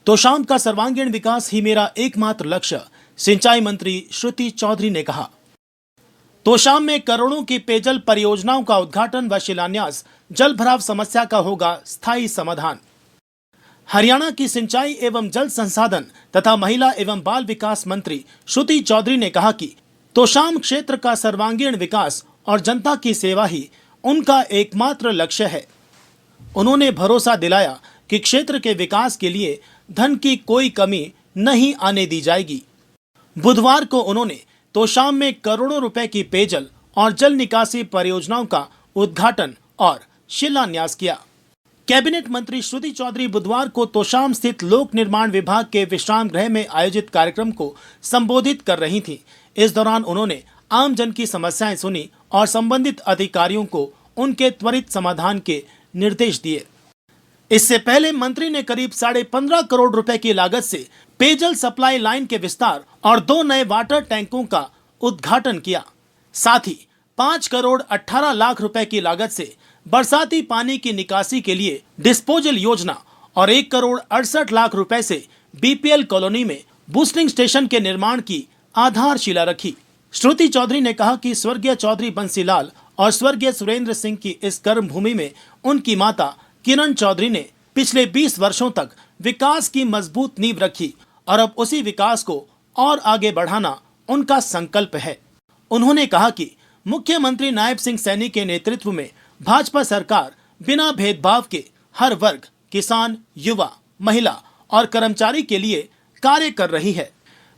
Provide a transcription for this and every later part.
तोशाम का सर्वांगीण विकास ही मेरा एकमात्र लक्ष्य, सिंचाई मंत्री श्रुति चौधरी ने कहा। तोशाम में करोड़ों की पेयजल परियोजनाओं का उद्घाटन व शिलान्यास, जल भराव समस्या का होगा स्थायी समाधान। हरियाणा की सिंचाई एवं जल संसाधन तथा महिला एवं बाल विकास मंत्री श्रुति चौधरी ने कहा कि तोशाम क्षेत्र का सर्वांगीण विकास और जनता की सेवा ही उनका एकमात्र लक्ष्य है। उन्होंने भरोसा दिलाया कि क्षेत्र के विकास के लिए धन की कोई कमी नहीं आने दी जाएगी। बुधवार को उन्होंने तोशाम में करोड़ों रुपए की पेयजल और जल निकासी परियोजनाओं का उद्घाटन और शिलान्यास किया। कैबिनेट मंत्री श्रुति चौधरी बुधवार को तोशाम स्थित लोक निर्माण विभाग के विश्राम गृह में आयोजित कार्यक्रम को संबोधित कर रही थीं। इस दौरान उन्होंने आम जन की समस्याएं सुनी और संबंधित अधिकारियों को उनके त्वरित समाधान के निर्देश दिए। इससे पहले मंत्री ने करीब 15.5 करोड़ रुपए की लागत से पेयजल सप्लाई लाइन के विस्तार और 2 नए वाटर टैंकों का उद्घाटन किया। साथ ही 5 करोड़ 18 लाख रुपए की लागत से बरसाती पानी की निकासी के लिए डिस्पोजल योजना और 1 करोड़ 68 लाख रुपए से बीपीएल कॉलोनी में बूस्टिंग स्टेशन के निर्माण की आधारशिला रखी। श्रुति चौधरी ने कहा कि स्वर्गीय चौधरी बंसीलाल और स्वर्गीय सुरेंद्र सिंह की इस कर्म भूमि में उनकी माता किरण चौधरी ने पिछले 20 वर्षों तक विकास की मजबूत नींव रखी और अब उसी विकास को और आगे बढ़ाना उनका संकल्प है। उन्होंने कहा कि मुख्यमंत्री नायब सिंह सैनी के नेतृत्व में भाजपा सरकार बिना भेदभाव के हर वर्ग, किसान, युवा, महिला और कर्मचारी के लिए कार्य कर रही है।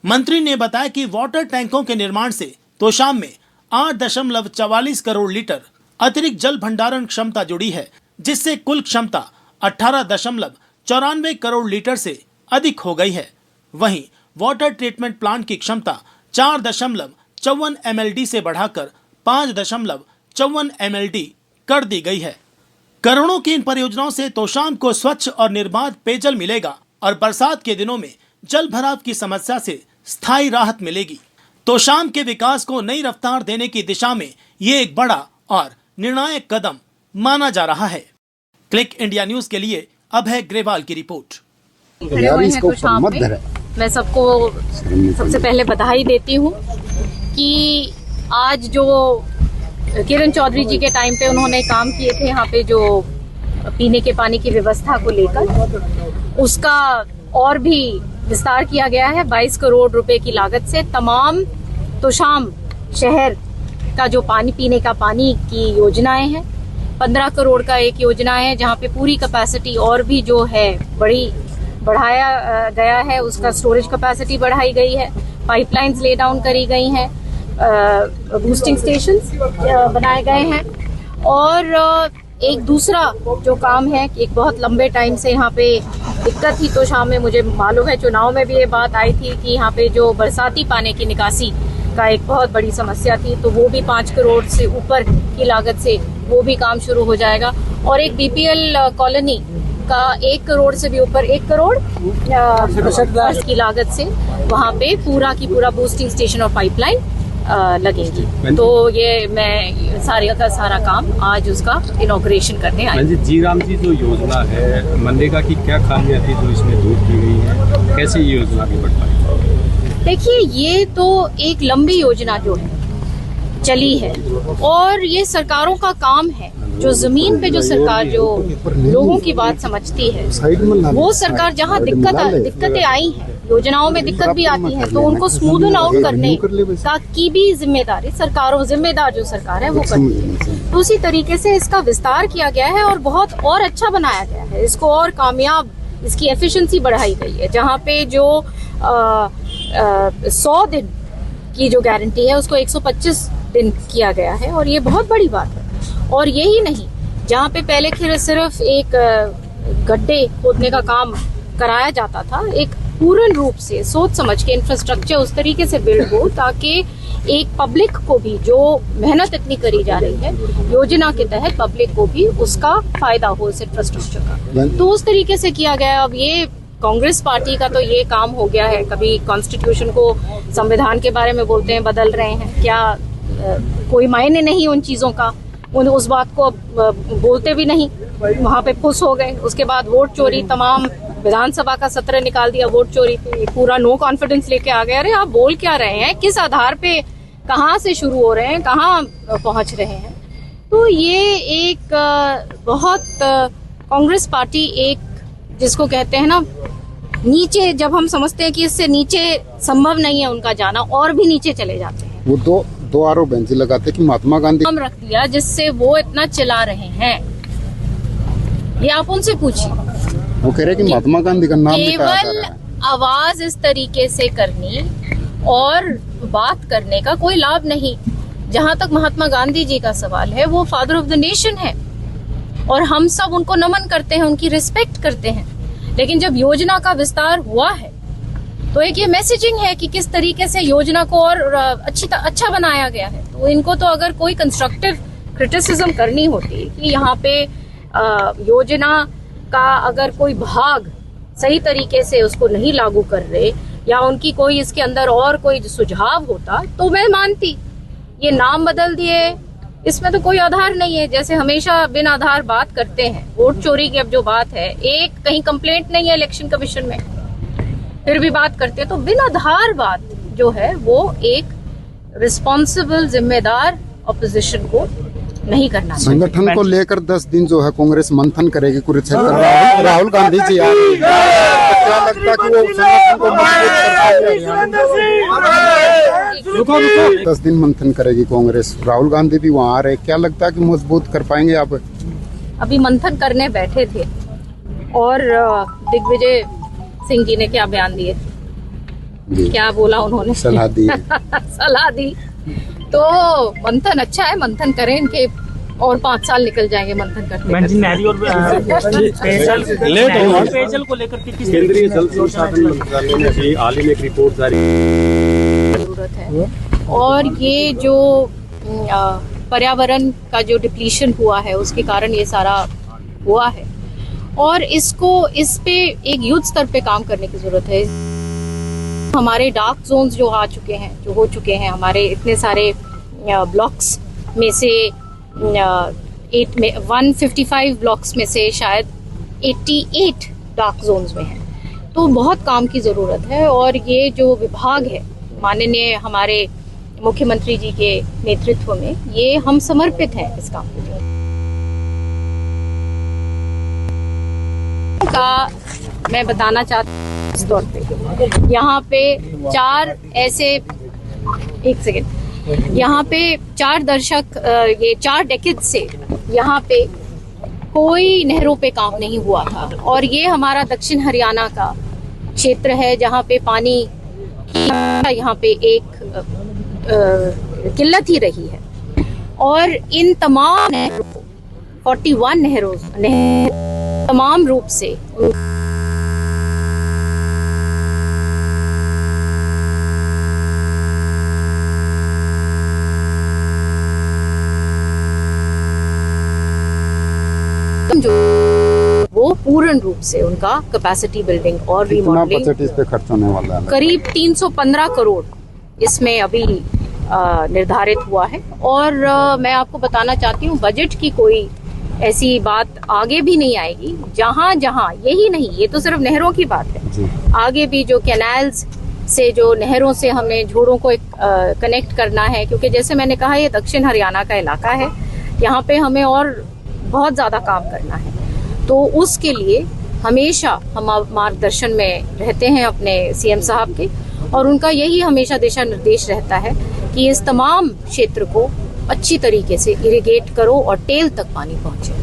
मंत्री ने बताया कि वाटर टैंकों के निर्माण से तोशाम में 8.44 करोड़ लीटर अतिरिक्त जल भंडारण क्षमता जुड़ी है, जिससे कुल क्षमता 18.94 करोड़ लीटर से अधिक हो गई है। वहीं वाटर ट्रीटमेंट प्लांट की क्षमता 4.54 MLD से बढ़ाकर 5.54 MLD कर दी गई है। करोड़ों की इन परियोजनाओं से तोशाम को स्वच्छ और निर्बाध पेयजल मिलेगा और बरसात के दिनों में जल भराव की समस्या से स्थायी राहत मिलेगी। तोशाम के विकास को नई रफ्तार देने की दिशा में ये एक बड़ा और निर्णायक कदम माना जा रहा है। क्लिक इंडिया न्यूज के लिए अभय ग्रेवाल की रिपोर्ट। मैं सबको सबसे पहले बधाई देती हूँ कि आज जो किरण चौधरी जी के टाइम पे उन्होंने काम किए थे यहाँ पे जो पीने के पानी की व्यवस्था को लेकर, उसका और भी विस्तार किया गया है। 22 करोड़ रुपए की लागत से तमाम तोशाम शहर का जो पानी पीने का पानी की योजनाएं हैं, 15 करोड़ का एक योजना है जहाँ पे पूरी कैपेसिटी और भी जो है बढ़ाया गया है, उसका स्टोरेज कैपेसिटी बढ़ाई गई है, पाइपलाइंस ले डाउन करी गई हैं, बूस्टिंग स्टेशंस बनाए गए हैं। और एक दूसरा जो काम है, एक बहुत लंबे टाइम से यहाँ पे दिक्कत थी तोशाम में, मुझे मालूम है चुनाव में भी ये बात आई थी कि यहाँ पे जो बरसाती पानी की निकासी का एक बहुत बड़ी समस्या थी, तो वो भी 5 करोड़ से ऊपर की लागत से वो भी काम शुरू हो जाएगा। और एक बीपीएल कॉलोनी का 1 करोड़ से भी ऊपर 1 करोड़ की लागत से वहाँ पे पूरा की पूरा बूस्टिंग स्टेशन और पाइपलाइन लगेगी। तो ये मैं सारा काम आज उसका इनॉग्रेशन करने आई। जी राम जी, जो योजना है मनरेगा की, क्या खामियां थी जो इसमें दूर की गई है, कैसे ये योजना आगे बढ़ पाई? देखिए, ये तो एक लंबी योजना जो है चली है और ये सरकारों का काम है। जो जमीन पे जो सरकार जो लोगों की बात समझती है, वो सरकार जहाँ दिक्कतें आई हैं, योजनाओं में दिक्कत भी आती है, तो उनको स्मूथन आउट करने का की भी जिम्मेदार जो सरकार है वो करती है। तो उसी तरीके से इसका विस्तार किया गया है और बहुत और अच्छा बनाया गया है। इसको और कामयाब, इसकी एफिशिएंसी बढ़ाई गई है। जहाँ पे जो 100 दिन की जो गारंटी है उसको 125 दिन किया गया है और ये बहुत बड़ी बात है। और यही नहीं, जहाँ पे पहले सिर्फ एक गड्ढे खोदने का काम कराया जाता था, एक पूर्ण रूप से सोच समझ के इंफ्रास्ट्रक्चर उस तरीके से बिल्ड हो ताकि एक पब्लिक को भी, जो मेहनत इतनी करी जा रही है योजना के तहत, पब्लिक को भी उसका फायदा हो इस इंफ्रास्ट्रक्चर का, तो उस तरीके से किया गया। अब ये कांग्रेस पार्टी का तो ये काम हो गया है, कभी कॉन्स्टिट्यूशन को, संविधान के बारे में बोलते हैं बदल रहे हैं, क्या कोई मायने नहीं उन चीजों का, उस बात को बोलते भी नहीं, वहाँ पे फुस हो गए। उसके बाद वोट चोरी, तमाम विधानसभा का सत्र निकाल दिया वोट चोरी पे, पूरा नो कॉन्फिडेंस लेके आ गए। अरे आप बोल क्या रहे हैं, किस आधार पे, कहाँ से शुरू हो रहे हैं, कहाँ पहुंच रहे हैं? तो ये एक बहुत कांग्रेस पार्टी एक जिसको कहते हैं ना नीचे, जब हम समझते हैं कि इससे नीचे संभव नहीं है उनका जाना, और भी नीचे चले जाते हैं। वो दो आरोप बेंच लगाते कि महात्मा गांधी नाम रख दिया जिससे वो इतना चिल्ला रहे हैं, ये आप उनसे पूछिए। वो कह रहे कि महात्मा गांधी का नाम लिखाया जा केवल रहा है। आवाज इस तरीके से करनी और बात करने का कोई लाभ नहीं। जहां तक महात्मा गांधी जी का सवाल है, वो फादर ऑफ द नेशन है और हम सब उनको नमन करते हैं, उनकी रिस्पेक्ट करते हैं। लेकिन जब योजना का विस्तार हुआ है तो एक ये मैसेजिंग है कि किस तरीके से योजना को और अच्छा बनाया गया है। तो इनको तो अगर कोई कंस्ट्रक्टिव क्रिटिसिज्म करनी होती कि यहाँ पे योजना का अगर कोई भाग सही तरीके से उसको नहीं लागू कर रहे, या उनकी कोई इसके अंदर और कोई सुझाव होता तो मैं मानती। ये नाम बदल दिए, इसमें तो कोई आधार नहीं है। जैसे हमेशा बिन आधार बात करते हैं। वोट चोरी की अब जो बात है, एक कहीं कंप्लेंट नहीं है इलेक्शन कमीशन में, फिर भी बात करते हैं। तो बिन आधार बात जो है वो एक रिस्पॉन्सिबल जिम्मेदार ऑपोजिशन को नहीं करना चाहिए। संगठन को लेकर 10 दिन जो है कांग्रेस मंथन करेगी कुरुक्षेत्र। राहुल गांधी जी आ रहे हैं, क्या लगता है कि वो संगठन को मजबूत कर पाएंगे? 10 दिन मंथन करेगी कांग्रेस, राहुल गांधी भी वहाँ आ रहे, क्या लगता है कि मजबूत कर पाएंगे आप? अभी मंथन करने बैठे थे और दिग्विजय सिंह जी ने क्या बयान दिए, क्या बोला उन्होंने? सलाह दी। सलाह दी। तो मंथन अच्छा है, मंथन करें, इनके और 5 साल निकल जाएंगे मंथन करते। पेयजल को लेकर केंद्रीय जल संसाधन मंत्रालय ने भी हाल ही में एक रिपोर्ट जारी जरूरत है। और ये जो पर्यावरण का जो डिप्लीशन हुआ है उसके कारण ये सारा हुआ है, और इस पे एक युद्ध स्तर पे काम करने की जरूरत है। हमारे डार्क जोन्स जो हो चुके हैं हमारे इतने सारे ब्लॉक्स में से 155 ब्लॉक्स में से शायद 88 डार्क जोन्स में है। तो बहुत काम की ज़रूरत है, और ये जो विभाग है माननीय हमारे मुख्यमंत्री जी के नेतृत्व में, ये हम समर्पित हैं इस काम के लिए। का मैं बताना चाहती हूँ इस तौर पे, यहाँ पे 4 ऐसे, एक सेकेंड, यहाँ पे 4 दशक, ये 4 डेकेड से यहाँ पे कोई नहरों पे काम नहीं हुआ था। और ये हमारा दक्षिण हरियाणा का क्षेत्र है जहाँ पे पानी की यहाँ पे एक किल्लत ही रही है। और इन तमाम 41 नहरों तमाम रूप से जो वो पूर्ण रूप से उनका कैपेसिटी बिल्डिंग और रीमॉडलिंग, बजट इस पे खर्च होने वाला है? करीब 315 करोड़ इसमें अभी निर्धारित हुआ है। और मैं आपको बताना चाहती हूँ, बजट की कोई ऐसी बात आगे भी नहीं आएगी। जहाँ जहाँ, यही नहीं, ये तो सिर्फ नहरों की बात है, आगे भी जो कैनाल्स से, जो नहरों से हमें झोड़ों को कनेक्ट करना है, क्योंकि जैसे मैंने कहा ये दक्षिण हरियाणा का इलाका है, यहाँ पे हमें और बहुत ज़्यादा काम करना है। तो उसके लिए हमेशा हम मार्गदर्शन में रहते हैं अपने सीएम साहब के, और उनका यही हमेशा दिशा निर्देश रहता है कि इस तमाम क्षेत्र को अच्छी तरीके से इरिगेट करो और टेल तक पानी पहुंचे।